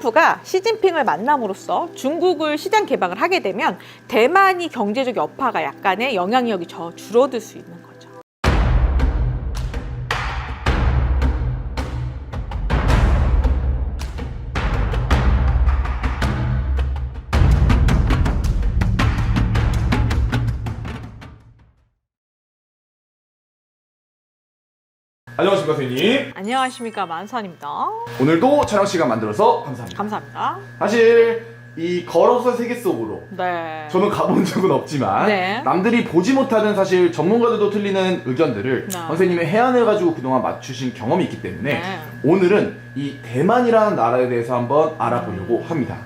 트럼프가 시진핑을 만남으로써 중국을 시장 개방을 하게 되면 대만이 경제적 여파가 약간의 영향력이 줄어들 수 있는 거죠. 안녕하십니까 선생님. 안녕하십니까, 만수환입니다. 오늘도 촬영 시간 만들어서 감사합니다. 감사합니다. 사실 이 걸어서 세계 속으로 네. 저는 가본 적은 없지만 네. 남들이 보지 못하는 사실 전문가들도 틀리는 의견들을 네. 선생님의 해안을 가지고 그동안 맞추신 경험이 있기 때문에 네. 오늘은 이 대만이라는 나라에 대해서 한번 알아보려고 합니다.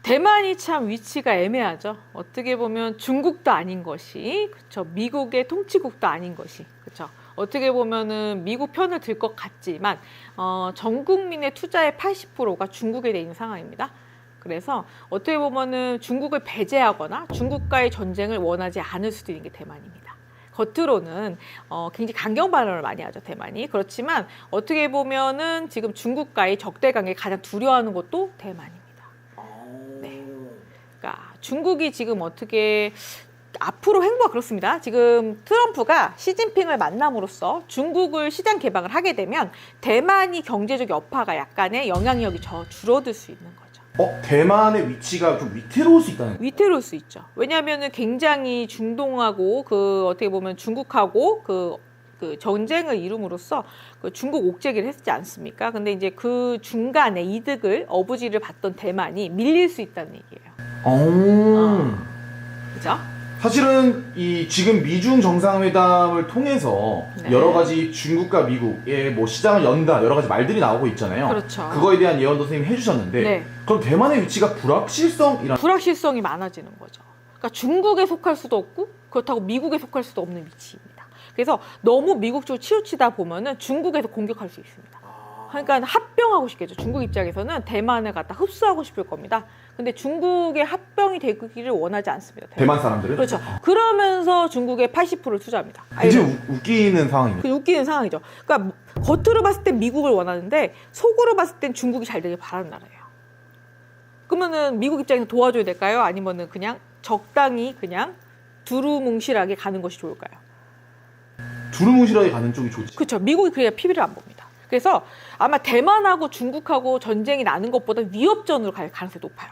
대만이 참 위치가 애매하죠. 어떻게 보면 중국도 아닌 것이, 그렇죠. 미국의 통치국도 아닌 것이, 그렇죠. 어떻게 보면은 미국 편을 들 것 같지만 전 국민의 투자의 80%가 중국에 돼 있는 상황입니다. 그래서 어떻게 보면은 중국을 배제하거나 중국과의 전쟁을 원하지 않을 수도 있는 게 대만입니다. 겉으로는 굉장히 강경 발언을 많이 하죠, 대만이. 그렇지만 어떻게 보면은 지금 중국과의 적대 관계 가장 두려워하는 것도 대만입니다. 네. 그러니까 중국이 지금 어떻게 앞으로 행보가 그렇습니다. 지금 트럼프가 시진핑을 만남으로써 중국을 시장 개방을 하게 되면 대만이 경제적 여파가 약간의 영향력이 줄어들 수 있는 거죠. 대만의 위치가 좀 위태로울 수 있다는. 위태로울 수 있죠. 왜냐하면 굉장히 중동하고 어떻게 보면 중국하고 그 전쟁을 이룸으로써 그 중국 옥죄기를 했지 않습니까? 근데 이제 그 중간에 이득을 어부지를 받던 대만이 밀릴 수 있다는 얘기예요. 그죠? 사실은 이 지금 미중 정상회담을 통해서 네. 여러 가지 중국과 미국의 뭐 시장을 연다 여러 가지 말들이 나오고 있잖아요. 그렇죠. 그거에 대한 예언도 선생님 해주셨는데 네. 그럼 대만의 위치가 불확실성이 많아지는 거죠. 그러니까 중국에 속할 수도 없고 그렇다고 미국에 속할 수도 없는 위치입니다. 그래서 너무 미국 쪽으로 치우치다 보면은 중국에서 공격할 수 있습니다. 그러니까 합병하고 싶겠죠. 중국 입장에서는 대만을 갖다 흡수하고 싶을 겁니다. 근데 중국의 합병이 되기를 원하지 않습니다. 대만 사람들은? 그렇죠. 그러면서 중국의 80%를 투자합니다. 굉장히 웃기는 상황입니다. 웃기는 상황이죠. 그러니까 겉으로 봤을 땐 미국을 원하는데 속으로 봤을 땐 중국이 잘 되길 바라는 나라예요. 그러면은 미국 입장에서 도와줘야 될까요? 아니면은 그냥 적당히 그냥 두루뭉실하게 가는 것이 좋을까요? 두루뭉실하게 가는 쪽이 좋지. 그렇죠. 미국이 그래야 PB를 안 봅니다. 그래서 아마 대만하고 중국하고 전쟁이 나는 것보다 위협전으로 갈 가능성이 높아요.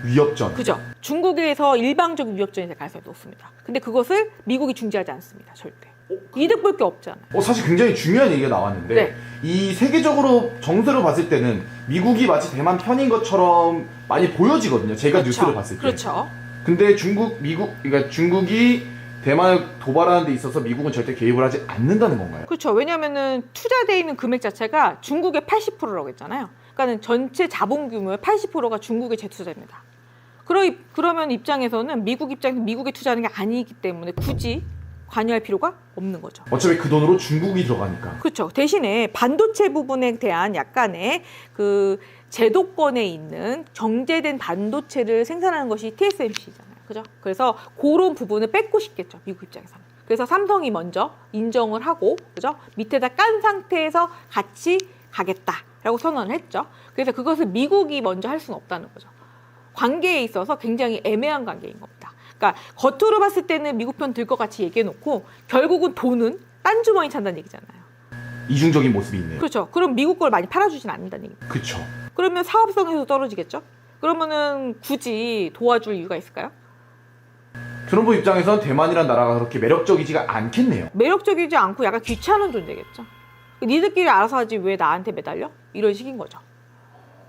위협전. 그죠? 중국에서 일방적인 위협전이 될 가능성이 높습니다. 근데 그것을 미국이 중지하지 않습니다. 절대. 이득 볼 게 없잖아요. 사실 굉장히 중요한 얘기가 나왔는데 네. 이 세계적으로 정세로 봤을 때는 미국이 마치 대만 편인 것처럼 많이 보여지거든요. 제가 그렇죠. 뉴스를 봤을 때. 그렇죠. 근데 그러니까 중국이 대만을 도발하는 데 있어서 미국은 절대 개입을 하지 않는다는 건가요? 그렇죠. 왜냐하면은 투자되어 있는 금액 자체가 중국의 80%라고 했잖아요. 그러니까 전체 자본 규모의 80%가 중국에 재투자입니다. 그러면 입장에서는 미국 입장에서 미국에 투자하는 게 아니기 때문에 굳이 관여할 필요가 없는 거죠. 어차피 그 돈으로 중국이 들어가니까. 그렇죠. 대신에 반도체 부분에 대한 약간의 그 제도권에 있는 정제된 반도체를 생산하는 것이 TSMC잖아요. 그죠? 그래서 그런 부분을 뺏고 싶겠죠. 미국 입장에서는. 그래서 삼성이 먼저 인정을 하고, 그죠? 밑에다 깐 상태에서 같이 가겠다라고 선언을 했죠. 그래서 그것을 미국이 먼저 할 수는 없다는 거죠. 관계에 있어서 굉장히 애매한 관계인 겁니다. 그러니까 겉으로 봤을 때는 미국 편 들 것 같이 얘기해놓고 결국은 돈은 딴 주머니 찬다는 얘기잖아요. 이중적인 모습이 있네요. 그렇죠. 그럼 미국 걸 많이 팔아주진 않는다는 얘기입니다. 그렇죠. 그러면 사업성에서 떨어지겠죠. 그러면은 굳이 도와줄 이유가 있을까요? 트럼프 입장에선 대만이란 나라가 그렇게 매력적이지가 않겠네요. 매력적이지 않고 약간 귀찮은 존재겠죠. 니들끼리 알아서 하지 왜 나한테 매달려? 이런 식인 거죠.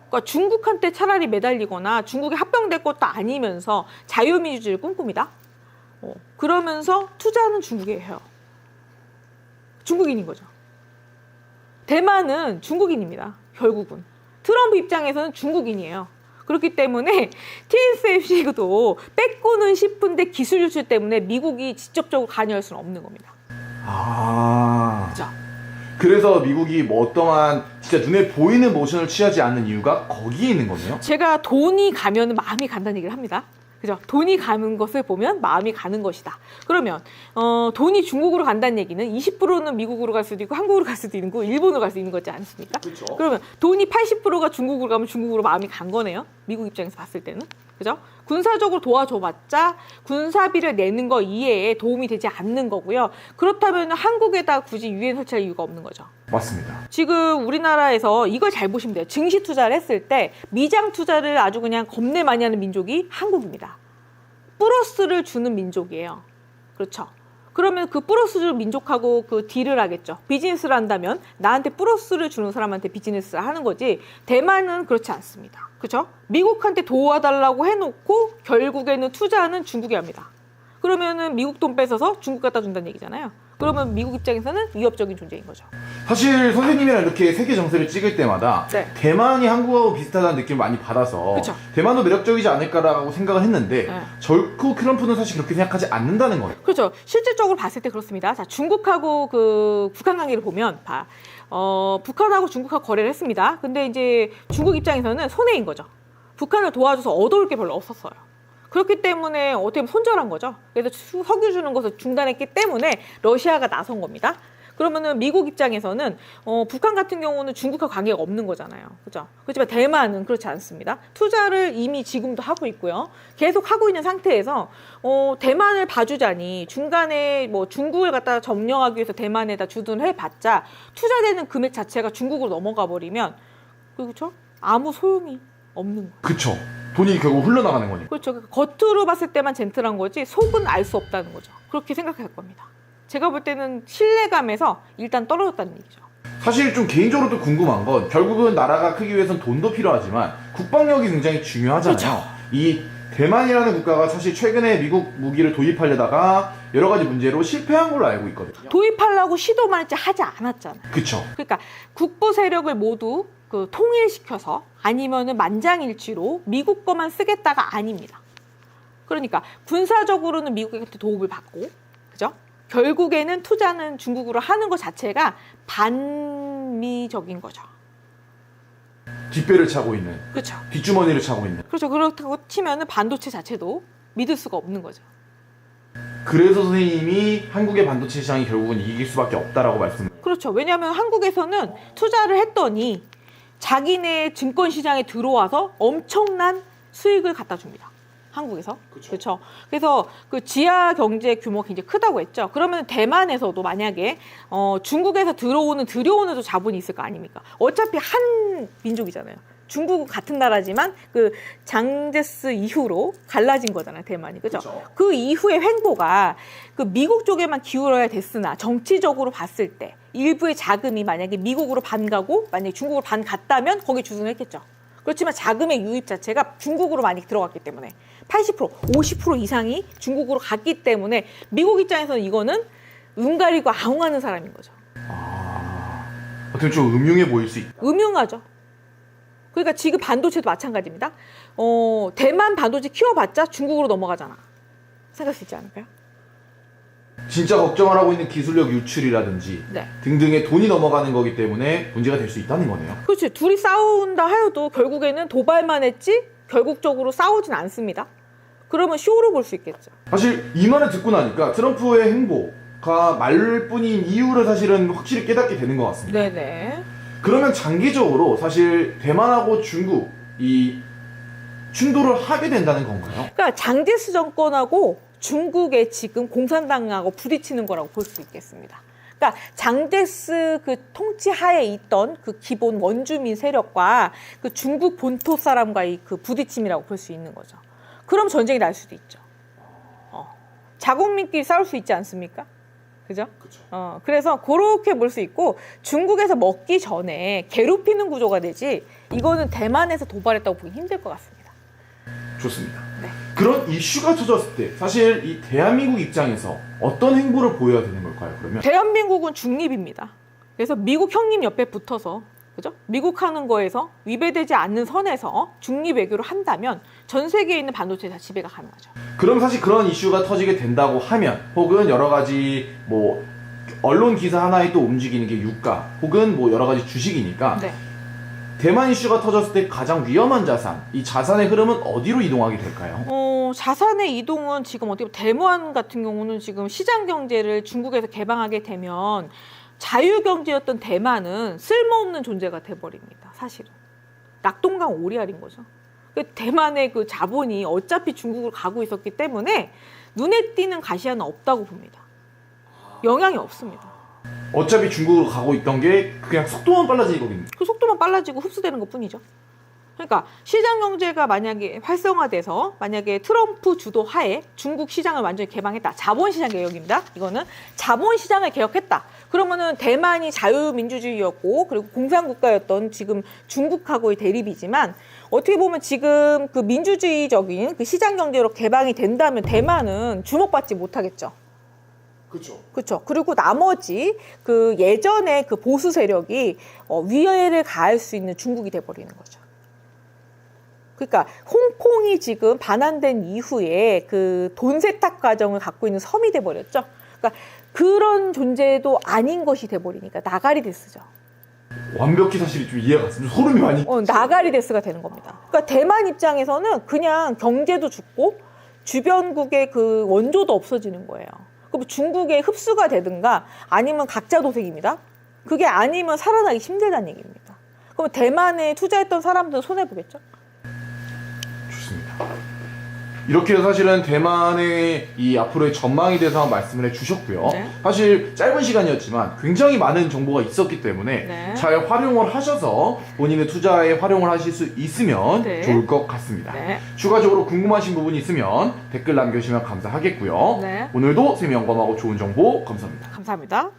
그러니까 중국한테 차라리 매달리거나 중국에 합병될 것도 아니면서 자유민주주의를 꿈꿉니다. 그러면서 투자는 중국에 해요. 중국인인 거죠. 대만은 중국인입니다. 결국은. 트럼프 입장에서는 중국인이에요. 그렇기 때문에 TSMC도 뺏고는 싶은데 기술 유출 때문에 미국이 직접적으로 관여할 수는 없는 겁니다. 그렇죠. 그래서 미국이 뭐 어떠한 진짜 눈에 보이는 모션을 취하지 않는 이유가 거기에 있는 거네요. 제가 돈이 가면 마음이 간다는 얘기를 합니다. 그죠? 돈이 가는 것을 보면 마음이 가는 것이다. 그러면 돈이 중국으로 간다는 얘기는 20%는 미국으로 갈 수도 있고 한국으로 갈 수도 있고 일본으로 갈 수 있는 거지 않습니까? 그렇죠. 그러면 돈이 80%가 중국으로 가면 중국으로 마음이 간 거네요. 미국 입장에서 봤을 때는. 그죠? 군사적으로 도와줘봤자 군사비를 내는 거 이외에 도움이 되지 않는 거고요. 그렇다면 한국에다 굳이 유엔 설치할 이유가 없는 거죠. 맞습니다. 지금 우리나라에서 이걸 잘 보시면 돼요. 증시 투자를 했을 때 미장 투자를 아주 그냥 겁내 많이 하는 민족이 한국입니다. 플러스를 주는 민족이에요. 그렇죠. 그러면 그 플러스 주는 민족하고 그 딜을 하겠죠. 비즈니스를 한다면 나한테 플러스를 주는 사람한테 비즈니스를 하는 거지. 대만은 그렇지 않습니다. 그렇죠? 미국한테 도와달라고 해놓고 결국에는 투자는 중국이 합니다. 그러면은 미국 돈 뺏어서 중국 갖다 준다는 얘기잖아요. 그러면 미국 입장에서는 위협적인 존재인 거죠. 사실 선생님이랑 이렇게 세계 정세를 찍을 때마다 네. 대만이 한국하고 비슷하다는 느낌을 많이 받아서 그쵸. 대만도 매력적이지 않을까라고 생각을 했는데 네. 결코 트럼프는 사실 그렇게 생각하지 않는다는 거예요. 그렇죠. 실질적으로 봤을 때 그렇습니다. 자, 중국하고 그 북한 관계를 보면 북한하고 중국하고 거래를 했습니다. 근데 이제 중국 입장에서는 손해인 거죠. 북한을 도와줘서 얻어올 게 별로 없었어요. 그렇기 때문에 어떻게 보면 손절한 거죠. 그래서 석유 주는 것을 중단했기 때문에 러시아가 나선 겁니다. 그러면은 미국 입장에서는 북한 같은 경우는 중국과 관계가 없는 거잖아요. 그죠? 그렇지만 대만은 그렇지 않습니다. 투자를 이미 지금도 하고 있고요. 계속 하고 있는 상태에서 대만을 봐주자니 중간에 뭐 중국을 갖다 점령하기 위해서 대만에다 주둔을 해봤자 투자되는 금액 자체가 중국으로 넘어가 버리면 그렇죠? 아무 소용이 없는 거예요. 그쵸. 돈이 결국 흘러나가는 거니까. 그렇죠. 그러니까 겉으로 봤을 때만 젠틀한 거지 속은 알 수 없다는 거죠. 그렇게 생각할 겁니다. 제가 볼 때는 신뢰감에서 일단 떨어졌다는 얘기죠. 사실 좀 개인적으로도 궁금한 건 결국은 나라가 크기 위해서는 돈도 필요하지만 국방력이 굉장히 중요하잖아요. 그렇죠. 이 대만이라는 국가가 사실 최근에 미국 무기를 도입하려다가 여러 가지 문제로 실패한 걸로 알고 있거든요. 도입하려고 시도만 했지 하지 않았잖아요. 그쵸. 그러니까 국부 세력을 모두 통일시켜서 아니면은 만장일치로 미국 거만 쓰겠다가 아닙니다. 그러니까 군사적으로는 미국한테 도움을 받고, 그죠? 결국에는 투자는 중국으로 하는 것 자체가 반미적인 거죠. 뒷배를 차고 있는, 그렇죠. 뒷주머니를 차고 있는. 그렇죠. 그렇다고 치면은 반도체 자체도 믿을 수가 없는 거죠. 그래서 선생님이 한국의 반도체 시장이 결국은 이길 수밖에 없다라고 말씀을. 그렇죠. 왜냐하면 한국에서는 투자를 했더니 자기네 증권 시장에 들어와서 엄청난 수익을 갖다 줍니다. 한국에서. 그렇죠. 그래서 그 지하 경제 규모가 굉장히 크다고 했죠. 그러면 대만에서도 만약에 중국에서 들여오는 또 자본이 있을 거 아닙니까? 어차피 한 민족이잖아요. 중국은 같은 나라지만 그 장제스 이후로 갈라진 거잖아요, 대만이. 그죠? 그 이후의 횡보가 그 미국 쪽에만 기울어야 됐으나 정치적으로 봤을 때 일부의 자금이 만약에 미국으로 반 가고 만약에 중국으로 반 갔다면 거기 주둔을 했겠죠. 그렇지만 자금의 유입 자체가 중국으로 많이 들어갔기 때문에 80%, 50% 이상이 중국으로 갔기 때문에 미국 입장에서는 이거는 눈 가리고 아웅하는 사람인 거죠. 어떻게 좀 음흉해 보일 수 있다. 음흉하죠. 그러니까 지금 반도체도 마찬가지입니다. 대만 반도체 키워봤자 중국으로 넘어가잖아. 생각할 수 있지 않을까요? 진짜 걱정을 하고 있는 기술력 유출이라든지 네. 등등의 돈이 넘어가는 거기 때문에 문제가 될 수 있다는 거네요. 그렇지. 둘이 싸운다 하여도 결국에는 도발만 했지 결국적으로 싸우진 않습니다. 그러면 쇼로 볼 수 있겠죠. 사실 이 말을 듣고 나니까 트럼프의 행보가 말뿐인 이유를 사실은 확실히 깨닫게 되는 것 같습니다. 네네. 그러면 장기적으로 사실 대만하고 중국 이 충돌을 하게 된다는 건가요? 그러니까 장제스 정권하고 중국의 지금 공산당하고 부딪히는 거라고 볼 수 있겠습니다. 그러니까 장제스 그 통치 하에 있던 그 기본 원주민 세력과 그 중국 본토 사람과의 그 부딪힘이라고 볼 수 있는 거죠. 그럼 전쟁이 날 수도 있죠. 자국민끼리 싸울 수 있지 않습니까? 그죠? 그렇죠. 그래서 그렇게 볼 수 있고 중국에서 먹기 전에 괴롭히는 구조가 되지 이거는 대만에서 도발했다고 보기 힘들 것 같습니다. 좋습니다. 네. 그런 이슈가 터졌을 때 사실 이 대한민국 입장에서 어떤 행보를 보여야 되는 걸까요? 그러면 대한민국은 중립입니다. 그래서 미국 형님 옆에 붙어서 그죠? 미국 하는 거에서 위배되지 않는 선에서 중립 외교를 한다면 전 세계에 있는 반도체 다 지배가 가능하죠. 그럼 사실 그런 이슈가 터지게 된다고 하면 혹은 여러 가지 뭐 언론 기사 하나에 또 움직이는 게 유가 혹은 뭐 여러 가지 주식이니까 네. 대만 이슈가 터졌을 때 가장 위험한 자산, 이 자산의 흐름은 어디로 이동하게 될까요? 자산의 이동은 지금 어떻게 보면 대만 같은 경우는 지금 시장 경제를 중국에서 개방하게 되면 자유 경제였던 대만은 쓸모없는 존재가 돼버립니다. 사실은 낙동강 오리알인 거죠. 대만의 그 자본이 어차피 중국을 가고 있었기 때문에 눈에 띄는 가시화는 없다고 봅니다. 영향이 없습니다. 어차피 중국으로 가고 있던 게 그냥 속도만 빨라지는 거거든요. 그 속도만 빨라지고 흡수되는 것 뿐이죠. 그러니까 시장 경제가 만약에 활성화돼서 만약에 트럼프 주도 하에 중국 시장을 완전히 개방했다. 자본시장 개혁입니다. 이거는 자본시장을 개혁했다. 그러면은 대만이 자유민주주의였고 그리고 공산국가였던 지금 중국하고의 대립이지만 어떻게 보면 지금 그 민주주의적인 그 시장 경제로 개방이 된다면 대만은 주목받지 못하겠죠. 그렇죠. 그렇죠. 그리고 나머지 그 예전에 그 보수 세력이 위해를 가할 수 있는 중국이 돼버리는 거죠. 그러니까 홍콩이 지금 반환된 이후에 그 돈 세탁 과정을 갖고 있는 섬이 돼버렸죠. 그러니까 그런 존재도 아닌 것이 돼버리니까 나가리데스죠. 완벽히 사실 좀 이해가 갔습니다. 소름이 많이. 나가리데스가 되는 겁니다. 그러니까 대만 입장에서는 그냥 경제도 죽고 주변국의 그 원조도 없어지는 거예요. 그럼 중국에 흡수가 되든가 아니면 각자 도생입니다. 그게 아니면 살아나기 힘들다는 얘기입니다. 그럼 대만에 투자했던 사람들은 손해보겠죠? 좋습니다. 이렇게 해서 사실은 대만의 이 앞으로의 전망에 대해서 말씀을 해주셨고요. 네. 사실 짧은 시간이었지만 굉장히 많은 정보가 있었기 때문에 네. 잘 활용을 하셔서 본인의 투자에 활용을 하실 수 있으면 네. 좋을 것 같습니다. 네. 추가적으로 궁금하신 부분이 있으면 댓글 남겨주시면 감사하겠고요. 네. 오늘도 쌤이 영감하고 좋은 정보 감사합니다. 감사합니다.